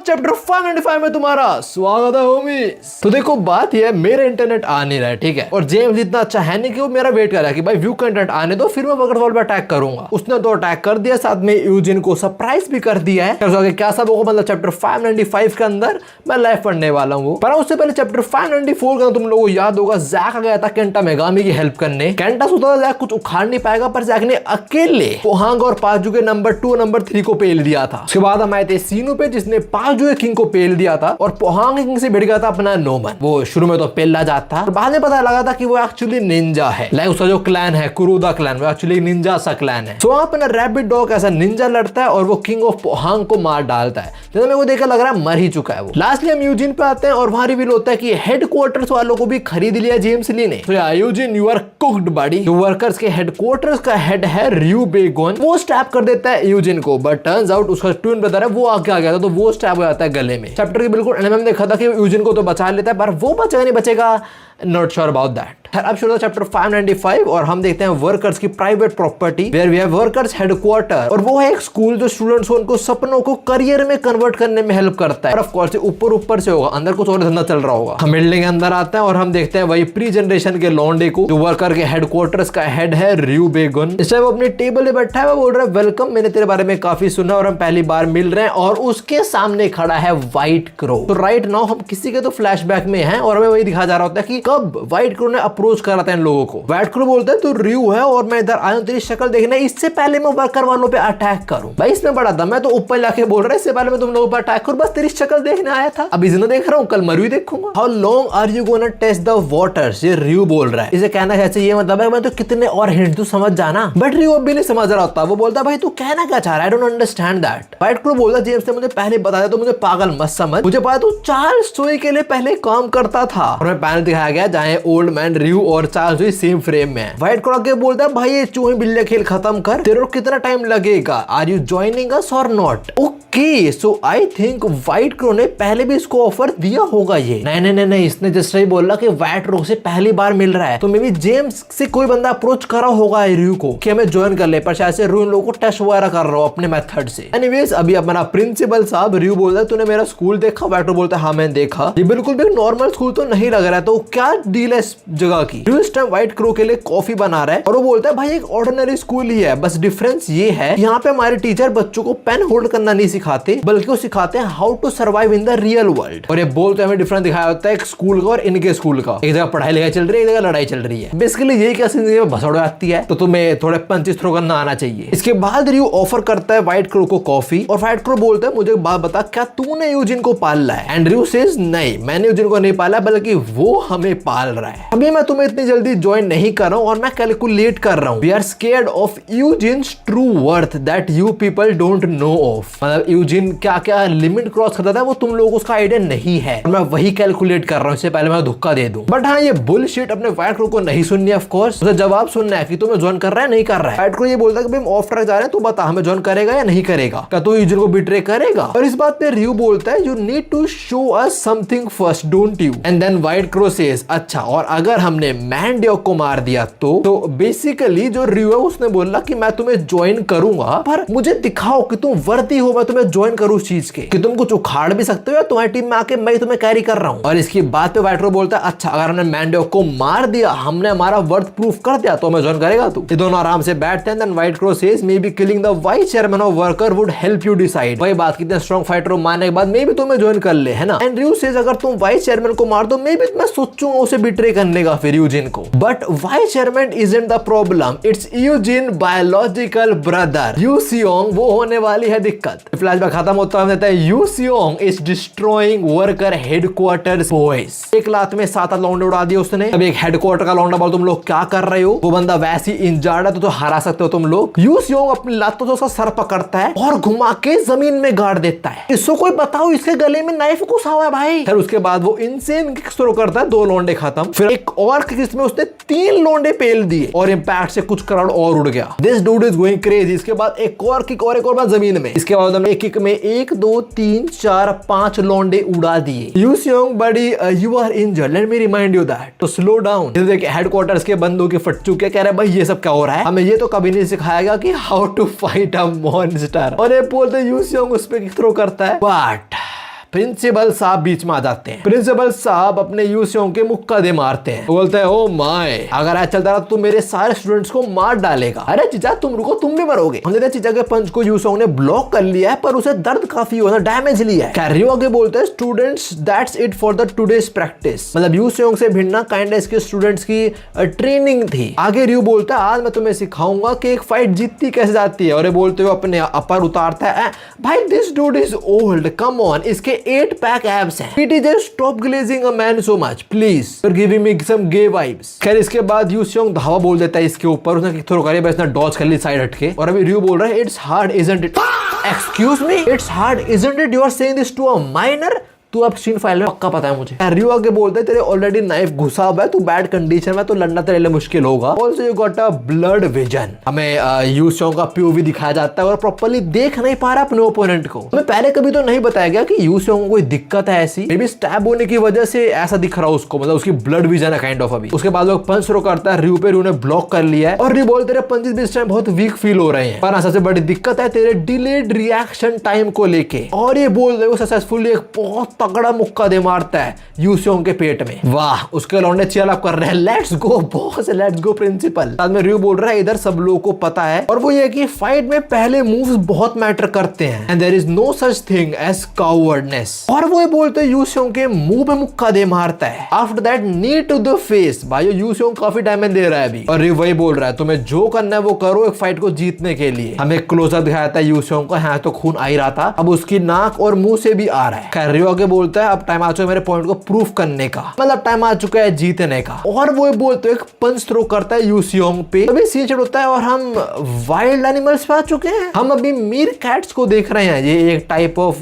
Chapter 595 में तुम्हारा स्वागत है होमीज। तो देखो बात ये है, मेरा इंटरनेट आ नहीं रहा है, ठीक है, और जेम्स इतना अच्छा है नहीं कि वो मेरा वेट कर रहा है कि भाई व्यू कंटेंट आने दो फिर मैं वॉकर वॉल पे अटैक करूंगा। उसने तो अटैक कर दिया, साथ में यूजिन को सरप्राइज भी कर दिया है। क्या सब होगा मतलब चैप्टर 595 के अंदर मैं लाइव पढ़ने वाला हूँ। पर उससे पहले चैप्टर 594 का तुम लोगों को याद होगा, जैक गया था केंटा मेगामी की हेल्प करने। केंटा सोचा था जैक कुछ उखाड़ नहीं पाएगा, पर जैक ने अकेले पोहांग और पाजू के नंबर 2 नंबर 3 को पेल दिया था। उसके बाद हम आए थे सीनू पे, जिसने पाजू किंग को पेल दिया था और पोहांग किंग से भिड़ गया था अपना नोमन। वो शुरू में तो पेला जाता था, बाद में पता लगा था कि वो एक्चुअली निंजा है। लाइक उसका जो क्लैन है कुरुदा क्लैन, वो एक्चुअली निंजा सा क्लैन है। सो अपना रैबिट डॉग ऐसा निंजा लड़ता है और वो किंग ऑफ पोहांग को मार डालता है। जैसे मेरे को देखकर लग रहा है मर ही चुका है वो। लास्टली हम यूजिन पे आते हैं और वहां रिवील होता है कि हेडक्वार्टर्स वालों को भी खरीद लिया जेम्स ली ने। तो Eugene you are cooked body. जो वर्कर्स के हेडक्वार्टर्स का हेड है रियू बेगोन, वो स्टैप कर देता है यूजिन को, बट टर्न्स आउट उसका ट्विन ब्रदर है वो आगे आ गया था, तो वो स्टैप हो जाता है गले में। चैप्टर के बिल्कुल एंड में देखा था कि यूजिन को तो बचा लेता है, पर वो बचेगा नहीं बचेगा, नॉट श्योर अबाउट दैट। अब शुरू होता है चैप्टर 595 और हम देखते हैं वर्कर्स की private property where we have workers headquarter. और वो है एक स्कूल जो स्टूडेंट्स को उनको सपनों को करियर में कन्वर्ट करने में हेल्प करता है। और ऑफ कोर्स ऊपर से होगा, अंदर कुछ और धंधा चल रहा होगा। हम बिल्डिंग के अंदर आते हैं और हम देखते हैं वही प्री जनरेशन के लॉन्डे को, जो वर्कर के हेडक्वार्टर्स का हेड है रियू बेगन। इस टाइम वो अपनी टेबल पे बैठा है, वो बोल रहा है वेलकम, मैंने तेरे बारे में काफी सुना और हम पहली बार मिल रहे हैं। और उसके सामने खड़ा है व्हाइट क्रो। तो राइट नाउ हम किसी के तो फ्लैशबैक में हैं और हमें वही दिखाया जा रहा होता है कि कब व्हाइट क्रो ने अप्रोच करा था इन लोगों को। व्हाइट क्रो बोलता है तू रियू है और मैं इधर आया हूं तेरी शक्ल देखना, इससे पहले मैं वर्कर वालों पे अटैक करूं। भाई इसमें बड़ा दम है, तो ऊपर जाके बोल रहा है इससे पहले मैं तुम लोगों पर अटैक करूं, बस तेरी शक्ल देखने आया था, अभी जिंदा देख रहा हूं, कल मर भी देखूंगा। How long are you gonna test the waters, ये रियू बोल रहा है। इसे कहना है ये मतलब है मैं तो कितने और हिंट तू समझ जाना, बट रियू अभी नहीं समझ रहा होता। वो बोलता है भाई तू कहना क्या चाह रहा है, I don't understand that. White crow बोलता है जेम्स ने मुझे पहले बता दिया तो मुझे पागल मत समझ, मुझे पता तू चार्ल्स जोई के लिए पहले काम करता था। और मैं पैनल दिखाया गया जहां ओल्ड मैन रियू और चार्ल्स जोई सेम फ्रेम में है। व्हाइट क्रो के बोलता है भाई ये चूहे बिल्ले खेल खत्म कर, तेरे को कितना टाइम लगेगा, आर यू जॉइनिंग अस और not. Okay so I think White crow ने पहले भी इसको ऑफर दिया होगा। ये नहीं, इसने जस्ट ही बोला कि व्हाइट क्रो से पहली बार मिल रहा है, तो मे बी जेम्स से कोई बंदा अप्रोच करा होगा रियू को कि हमें ज्वाइन कर ले, पर शायद से रियू इन लोगों को टेस्ट वगैरह कर रहा हो अपने मेथड से। एनीवेज अभी अपना प्रिंसिपल साहब रियू बोलता है तूने मेरा स्कूल देखा, व्हाइट क्रो बोलता है हाँ मैंने देखा, ये बिल्कुल भी नॉर्मल स्कूल तो नहीं लग रहा है, तो क्या डील है इस जगह की। रियू इस टाइम व्हाइट क्रो के लिए कॉफी बना रहा है और वो बोलता है भाई एक ऑर्डिनरी स्कूल ही है, बस डिफरेंस ये है यहाँ पे हमारे टीचर बच्चों को पेन होल्ड करना नहीं सिखाते, बल्कि वो सिखाते हैं how to survive in the real world. और ये बोलते हमें डिफरेंस दिखाया होता है एक स्कूल का और इनके स्कूल का, एक जगह पढ़ाई लिखाई चल रही है, एक जगह लड़ाई चल रही है। बेसिकली यही क्या जिंदगी में भसड़ आती है, तो तुम्हें थोड़े पंचिस थ्रो करना आना चाहिए। इसके बाद रियू ऑफर करता है व्हाइट क्रो को कॉफी और व्हाइट क्रो बोलता है मुझे एक बात बता, क्या तूने यूजिन को पाला है। एंड रियू सेज नहीं मैंने यूजिन को नहीं पाला, बल्कि वो हमें पाल रहा है। अभी मैं तुम्हें इतनी जल्दी ज्वाइन नहीं कर रहा हूं और मैं कैलकुलेट कर रहा हूं। We are scared of Yujin's true worth that you people don't know of. मतलब यूजिन क्या क्या लिमिट क्रॉस करता था वो तुम लोगों को उसका आइडिया नहीं है, और मैं वही कैलकुलेट कर रहा हूं, इससे पहले मैं धक्का दे दूं। बट हाँ ये बुलशिट अपने व्हाइट क्रो को नहीं सुननी, ऑफ कोर्स उसे जवाब सुनना है कि तुम्हें ज्वाइन कर रहा है नहीं कर रहा है। व्हाइट क्रो ये बोलता है कि हम ऑफ ट्रैक जा रहे हैं, तू बता हमें ज्वाइन करेगा या नहीं करेगा, क्या तू यूजिन को बिट्रे करेगा। और इस बात पे रियू बोलता है you need to show us something first don't you. And then White Crow says अच्छा और अगर हमने मैंडियोक को मार दिया तो बेसिकली जो रियू है उसने बोला कि मैं तुम्हें ज्वाइन करूंगा, पर मुझे दिखाओ कि तुम वर्दी हो मैं तुम्हें ज्वाइन करूं उस चीज के, कि तुम कुछ उखाड़ भी सकते हो या तुम्हारी टीम में आके मैं तुम्हें कैरी कर रहा हूं। और इसकी बात पे व्हाइट क्रो बोलता है अच्छा अगर हमने मैंडियोक को मार दिया, हमने हमारा वर्थ प्रूफ कर दिया, तो हमें ज्वाइन करेगा तू। ये दोनों आराम से बैठते हैं। Then White Crow says maybe killing the vice chairman of worker would help you decide. वही बात कितने स्ट्रांग फाइटर हो मारने के बाद मे बी तुम्हें ज्वाइन कर ले, है ना। एंड रियू सेज अगर तुम वाइस चेयरमैन को मार दो मे बी मैं सोचूंगा उसे बिट्रे करने का फिर यूजिन को, but vice chairman isn't the problem, it's Yujin biological brother Yu Seong, वो होने वाली है दिक्कत। फ्लैशबैक खत्म होता है Yu Seong is destroying worker headquarters boys. एक लात में 7 लौंडे उड़ा दिए उसने। अब एक हेडक्वार्टर का लौंडा बोल तुम लोग क्या कर रहे हो, वो बंदा वैसे ही इंजर्ड है तो हरा सकते हो तुम लोग। यू सियोंग अपनी लातों से उसका सर पकड़ता है और घुमा के जमीन में गाड़ देता है। इसको कोई बताओ इसके गले में नाइफ घुसा हुआ है भाई। फिर उसके बाद वो इनसेन किक शुरू करता है, 2 लौंडे खत्म। फिर एक और किक में उसने 3 लौंडे पेल दिए और इंपैक्ट से कुछ करोड़ और उड़ गया। This dude is going crazy. इसके बाद एक और किक और एक और बार जमीन में। इसके बाद हमने एक किक में 1 2 3 4 5 लौंडे उड़ा दिए। यू सियोंग बड़ी you are injured, let me remind you that, तो स्लो डाउन। देखिए हेडक्वार्टर्स के बंदों के फट चुके, कह रहे भाई ये सब क्या हो रहा है, हमें ये तो कभी नहीं सिखाया गया कि how to fight a monster. और ये बोलते यू सियोंग उस पे किक थ्रो करता है, बट प्रिंसिपल साहब बीच में आ जाते हैं। प्रिंसिपल साहब अपने यूसियोंग के मुक्का दे मारते हैं, बोलते हैं ओ माय, अगर ऐसा चलता रहा तो मेरे सारे स्टूडेंट्स को मार डालेगा। अरे चीचा तुम रुको, तुम भी मरोगे। हमने चीचा के पंच को यूसियोंग ने ब्लॉक कर लिया है, पर उसे दर्द काफी हुआ, डैमेज लिया है। रियो आगे बोलते हैं students that's it for the today's practice, मतलब यूसियोंग से भिड़ना काइंड इसके स्टूडेंट्स की ट्रेनिंग थी। आगे रियो बोलता है आज मैं तुम्हें सिखाऊंगा कि एक फाइट जीतती कैसे जाती है, और ये बोलते हुए अपने अपर उतारता है, भाई this dude is old, come on, इसके 8 पैक एब्स हैं। पीटी just stop glazing a man so much please, you are giving me some gay vibes. खैर इसके बाद यूसियोंग धावा बोल देता है इसके ऊपर, उसने किक थ्रो करी, बस इसने डॉज कर ली साइड हटके, और अभी रियो बोल रहा है it's hard isn't it. Excuse me, it's hard isn't it, you are saying this to a minor? तू अब सीन फाइल में पक्का पता है मुझे। रियो आगे बोलते हैं तेरे ऑलरेडी नाइफ घुसा हुआ है, तू बैड कंडीशन में, तो लड़ना तेरे लिए मुश्किल होगा। Also you got a blood vision. हमें यूसियोंग का पीओवी दिखाया जाता है और प्रॉपर्ली देख नहीं पा रहा अपने ओपोनेंट को। हमें पहले कभी तो नहीं बताया गया कि यूसियोंग को कोई दिक्कत है ऐसी, मे बी स्टैब होने की वजह से ऐसा दिख रहा उसको, मतलब उसकी ब्लड विजन है काइंड ऑफ। अभी उसके बाद लोग पंच थ्रो करता है, रियो पे रियो ने ब्लॉक कर लिया है, और रियो बोलते तेरे पंचेस भी इस टाइम बहुत वीक फील हो रहे हैं, पर सबसे बड़ी दिक्कत है तेरे डिलेड रिएक्शन टाइम को लेके। और ये बोल रहे हो सक्सेसफुली एक बहुत तगड़ा मुक्का मारता है यूसियोंग के पेट में। वाह, उसके लौंडे चीयर अप कर रहे हैं, let's go boss, let's go principal. साथ में रियो बोल रहा है इधर सब लोगों को पता है, और वो ये कि फाइट में पहले मूव्स बहुत मैटर करते हैं, and there is no such thing as cowardness. और वो ये बोलते हैं यूसियोंग के मुंह पे मुक्का दे मारता है। After that knee to the face. भाई यूसियोंग काफी डैमेज दे रहा है अभी, और रियो वही बोल रहा है तुम्हें जो करना है वो करो एक फाइट को जीतने के लिए। हमें क्लोजअप दिखाया था यूसियोंग का, हाँ तो खून आ ही रहा था, अब उसकी नाक और मुंह से भी आ रहा है। खैर रियो आगे बोलता है अब टाइम आ चुका है मेरे पॉइंट को प्रूफ करने का, मतलब टाइम आ चुका है जीतने का। और वो बोलते एक पंच थ्रो करता है यूसियोंग पे, तभी सीन चढ़ होता है और हम वाइल्ड एनिमल्स पे आ चुके हैं। हम अभी मीर कैट्स को देख रहे हैं, ये एक टाइप ऑफ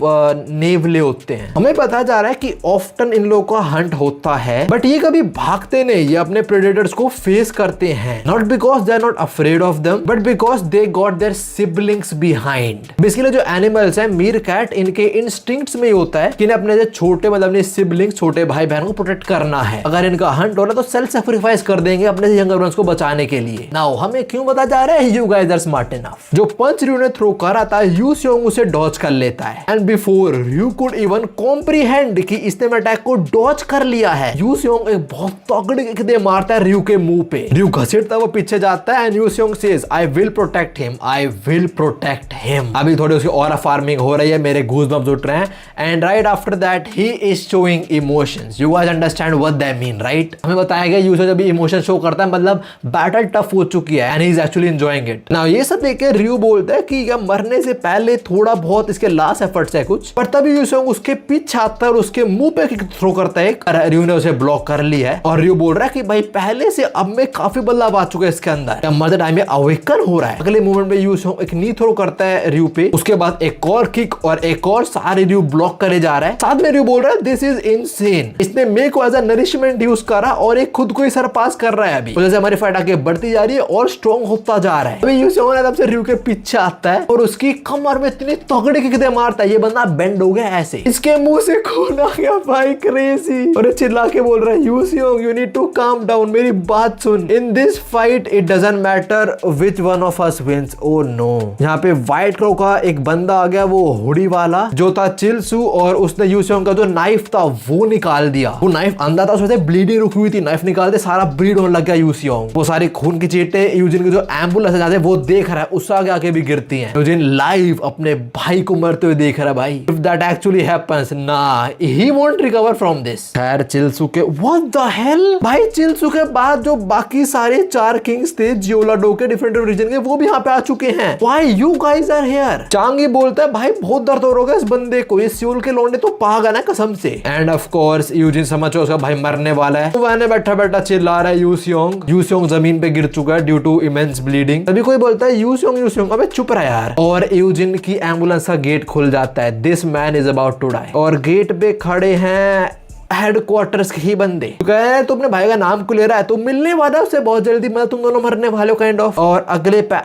नेवले होते हैं। हमें पता जा रहा है कि ऑफ्टन इन लोगों का हंट होता है, बट ये कभी भागते नहीं, ये अपने प्रेडेटर्स को फेस करते हैं, not because they are not afraid of them, but because they got their siblings behind. Basically जो एनिमल्स हैं मीर कैट, इनके इंस्टिंक्ट्स में होता है कि इन्हें अपने जो छोटे मतलब अपने सिबलिंग्स, छोटे भाई बहन को प्रोटेक्ट करना है। अगर इनका हंट हो रहा है तो सेल्फ सैक्रिफाइस कर देंगे अपने यंगर वंस को बचाने के लिए। नाउ हमें क्यों बता जा रहे हैं you guys are smart enough. जो पंच रियो ने थ्रो करा था यूसियोंग उसे डॉज कर लेता है, and before Rio could even comprehend कि इसने अटैक को डॉज कर लिया है, यूसियोंग एक बहुत तगड़े किक दे मारता है रियो के मुंह पे। रियो घसीटता वो पीछे जाता है, and Yuseong says I will protect him, I will protect him. अभी थोड़ी उसकी ऑरा फार्मिंग हो रही है, मेरे गूज़बम्प्स उठ रहे हैं, and right after that he is showing emotions. You guys understand what that mean right? हमें बताया गया यूजर जब इमोशन शो करता है मतलब बैटल टफ हो चुकी है, and he is actually enjoying it. Now ये सब देख के रियो बोलता है कि या मरने से पहले थोड़ा बहुत इसके लास्ट एफर्ट्स है कुछ, पर तभी यूसियोंग उसके पीछे आता है और उसके मुंह पे किक थ्रो करता है। रियो ने उसे ब्लॉक कर लिया है, और रियो बोल रहा है कि भाई पहले से अब में काफी बदलाव आ चुका है इसके अंदर, मदर टाइम में अवेकन हो रहा है। अगले मूवमेंट में यूसियोंग एक नी थ्रो करता है रियो पे, उसके बाद एक और किक और एक और, सारे रियो ब्लॉक करे जा रहा है। साथ में रियो बोल रहा है दिस इज इनसेन, इसने मेरे को एज अ नरिशमेंट यूज करा और एक खुद को ही सरपास कर रहा है। अभी जैसे हमारी फाइट आगे बढ़ती जा रही है और स्ट्रॉन्ग होता जा रहा है। अभी यूसियोंग तब से रियो के पीछे आता है और उसकी कमर में इतनी तगड़े किक दे मारता है, ये बंदा बेंड हो गया ऐसे, इसके मुंह से खून आ गया भाई, क्रेजी। और चिल्ला के बोल रहा है Yuseong you need to calm down, मेरी बात सुन, in this fight it doesn't matter which one of us wins. Oh no, यहाँ पे व्हाइट क्रो का एक बंदा आ गया, वो हुडी वाला जो था चिलसू, और उसने यूसियोंग का जो नाइफ था वो निकाल दिया। वो नाइफ अंधा था, उसमें ब्लीडिंग रुकी हुई थी, नाइफ निकालते सारा ब्लीड होने लग गया यूसियोंग। वो सारी खून की चीटें यूजिन की जो एम्बुलेंस है जाते वो देख रहा है, उससे आगे आके भी गिरती हैं। यूजिन लाइव अपने भाई को मरते हुए देख रहा है भाई। इफ दैट एक्चुअली हैपेंस, ना he won't recover from this. खैर चिलसू के व्हाट द हेल भाई, चिलसू के बाद जो बाकी सारे 4 किंग्स थे जियोलाडो के डिफरेंट रीजन के, वो भी यहाँ पे आ चुके हैं। Why you guys are here? चांगी बोलता है भाई बहुत दर्द हो रहा है इस बंदे को, ये सियोल के लौंडे तो पागल है कसम से। एंड ऑफ कोर्स यूजिन समझो उसका भाई मरने वाला है, वो बैठा बैठा चिल्ला रहा है यूसियोंग जमीन पे गिर चुका है ड्यू टू इमेंस ब्लीडिंग। तभी कोई बोलता है यूसियोंग अबे चुप रहा यार, और यूजिन की एम्बुलेंस का गेट खुल जाता है। This man is about to die, और गेट पे खड़े हैं हेडक्वार्टर्स के ही बंदे। कहे तो अपने भाई का नाम क्यों ले रहा है, तो मिलने वाला उससे बहुत जल्दी, मतलब तुम दोनों मरने वाले हो काइंड ऑफ। और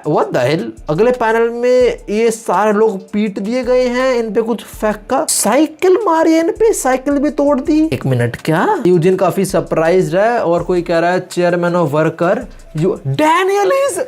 व्हाट द हेल, अगले पैनल में ये सारे लोग पीट दिए गए हैं, इन पे कुछ फेंका, साइकिल मारी इन पे, साइकिल भी तोड़ दी। 1 मिनट क्या? यूजिन काफी सरप्राइज है, और कोई कह रहा है chairman of worker Daniel is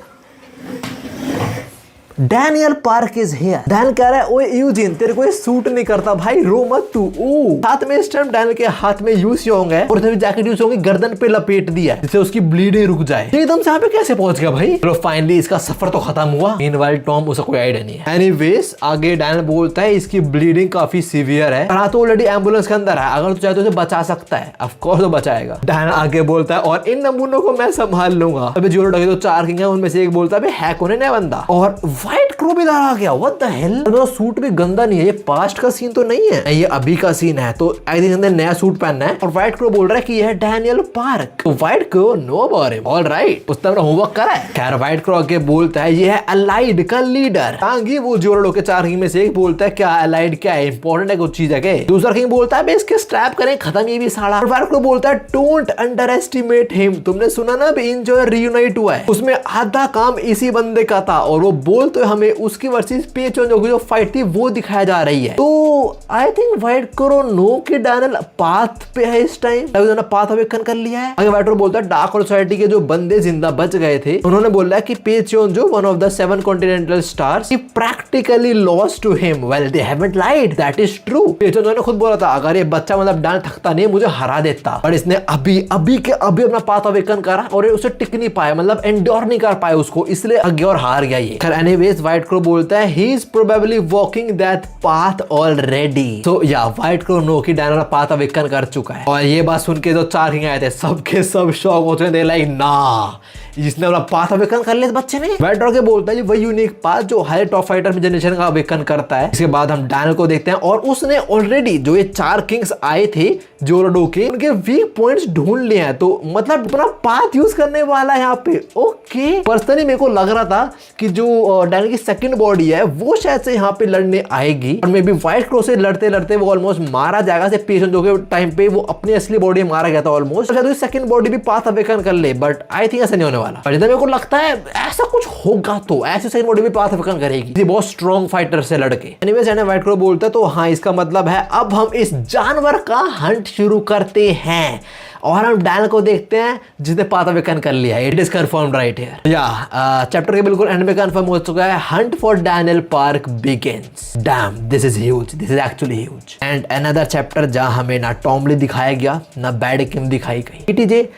Daniel park is here. Dan कह रहा है ओए यूजिन तेरे को ये सूट नहीं करता भाई, रो मत तू। साथ में इस टाइम डैनियल के हाथ में यूज होंगे और तभी जैकेट यूज होंगे, गर्दन पे लपेट दिया जिससे उसकी ब्लीडिंग रुक जाए। एकदम से यहाँ पे कैसे पहुंच गया भाई? चलो फाइनली इसका सफर तो खत्म हुआ। मीनवाइल टॉम उसका कोई आइडिया नहीं है। एनीवेज आगे डैनियल बोलता है इसकी ब्लीडिंग काफी सीवियर है, तो ऑलरेडी एम्बुलेंस के अंदर है, अगर तो चाहे तो उसे बचा सकता है। ऑफ कोर्स वो बचाएगा। डैनियल आगे बोलता है और इन नमूनों को मैं संभाल लूंगा। अभी जो तो 4 किंग है उनमें से एक बोलता है हैक होने नया बंदा, और व्हाइट क्रो भी आ गया। What the hell? तो सूट भी गंदा नहीं है, ये पास्ट का सीन तो नहीं है, ये अभी का सीन है। तो आई थिंक नया सूट पहनना है और व्हाइट क्रो बोल रहा है कि ये है डैनियल पार्क। तो white Crow know about him, alright, उसने अपना होमवर्क करा है। खैर व्हाइट क्रो आगे बोलता है ये है अलाइड का लीडर। तांगी वो जोरडो के 4 किंग में से एक बोलता है क्या अलाइड क्या है, इंपॉर्टेंट है कुछ चीज है क्या? दूसरा किंग बोलता है इसके स्ट्रैप करें खत्म ये भी साड़ा। और व्हाइट क्रो बोलता है डोंट अंडर एस्टिमेट हिम। तुमने सुना ना अभी इंजॉय रियूनाइट हुआ है, उसमें आधा काम इसी बंदे का था, और वो बोल तो हमें उसकी वर्सेस पेचोन जो फाइट थी वो दिखाया जा रही है। तो I think White Crow know कि डैनियल पाथ पे है इस टाइम, उन्होंने पाथ अवेकन कर लिया है। आगे व्हाइट क्रो बोलता है डार्क सोसाइटी के जो बंदे जिंदा बच गए थे उन्होंने बोला कि पेचोन जो one of the 7 continental stars he practically lost to him. Well they haven't lied, that is true. Pecheon ने खुद बोला था अगर ये बच्चा मतलब डैनियल थकता नहीं मुझे हरा देता, पर इसने अभी अपना पाथ अवेकन करा और उसे टिक नहीं पाया, मतलब एंडोर नहीं कर पाया उसको, इसलिए आगे और हार गया ये। एनीवेज व्हाइट क्रो बोलता है he is probably walking that path already. So yeah, White Crow know कि डैनियल पाथ अवेकन कर चुका है। और ये बात सुन के जो 4 किंग आए थे सबके सब शॉक होते हैं, लाइक ना जिसने अपना पाथ अवेकन कर लिया बच्चे ने। व्हाइट क्रो के बोलता है वही यूनिक पाथ जो हर टॉप फाइटर में जनरेशन का अवेकन करता है। इसके बाद हम डैनियल को देखते हैं और उसने ऑलरेडी जो ये 4 किंग्स आए थे जोरडो के उनके वीक पॉइंट्स ढूंढ लिए हैं, तो मतलब अपना पाथ यूज करने वाला है यहाँ पे। ओके पर्सनली मेरे को लग रहा था कि जो डैनियल की सेकंड बॉडी है वो शायद से यहाँ पे लड़ने आएगी, और मे बी व्हाइट क्रो से लड़ते लड़ते वो ऑलमोस्ट मारा जाएगा। से पेशेंट जो के टाइम पे वो अपनी असली बॉडी मारा गया था ऑलमोस्ट, शायद सेकंड बॉडी भी पाथ अवेकन कर ले, बट आई थिंक ऐसा नहीं होने वाला। पर मेरे को लगता है ऐसा कुछ होगा, तो ऐसे सेकंड बॉडी भी पाथ अवेकन करेगी बहुत स्ट्रॉन्ग फाइटर से लड़के। एनीवेज व्हाइट क्रो बोलता है तो हाँ इसका मतलब है अब हम इस जानवर का हंट शुरू करते हैं, और हम डैनियल को देखते हैं जिसने पाथ अवेकन कर लिया है। It is confirmed right here. या चैप्टर के बिल्कुल एंड में कंफर्म हो चुका है। Hunt for Daniel park begins. Dam this is huge, this is actually huge. And another chapter जहां हमें ना टॉमली दिखाया गया ना बैड किम दिखाई गई। ईटीजे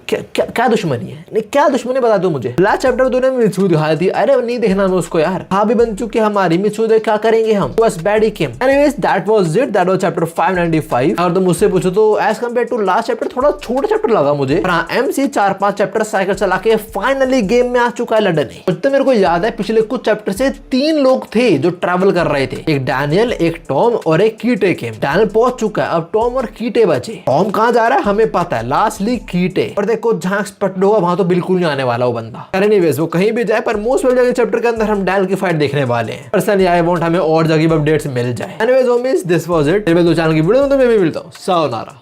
क्या दुश्मनी है? नहीं क्या दुश्मनी बता दो मुझे। लास्ट चैप्टर में तूने मित्सू दिखाई थी, अरे नहीं देखना मैं उसको यार, हाँ भी बन चुकी हमारी मित्सू, क्या करेंगे हम, बस बैड किम। Anyways that was it, that was chapter 595। और तुम मुझसे पूछो तो as compare to last chapter थोड़ा छोटा चैप्टर लगा मुझे। हाँ एमसी 4-5 चैप्टर साइकिल चला के फाइनली गेम में आ चुका है लड़ने। तो मेरे को याद है पिछले कुछ चैप्टर से 3 लोग थे जो ट्रैवल कर रहे थे, एक डैनियल, एक टॉम और एक कीटे किम। डैनियल पहुंच चुका है, अब टॉम और कीटे बचे। टॉम कहाँ जा रहा है हमें पता है, लास्टली कीटे। और देखो जहां स्पट होगा वहां तो बिल्कुल नहीं आने वाला वो बंदा। एनीवेज वो कहीं भी जाए, पर मोस्ट वेल चैप्टर के अंदर हम डैनियल की फाइट देखने वाले हैं। पर्सनली आई वांट हमें और जगह अपडेट्स मिल जाए। Anyways homies this was it. Channel की वीडियो में तो मैं भी मिलता हूं। सायोनारा।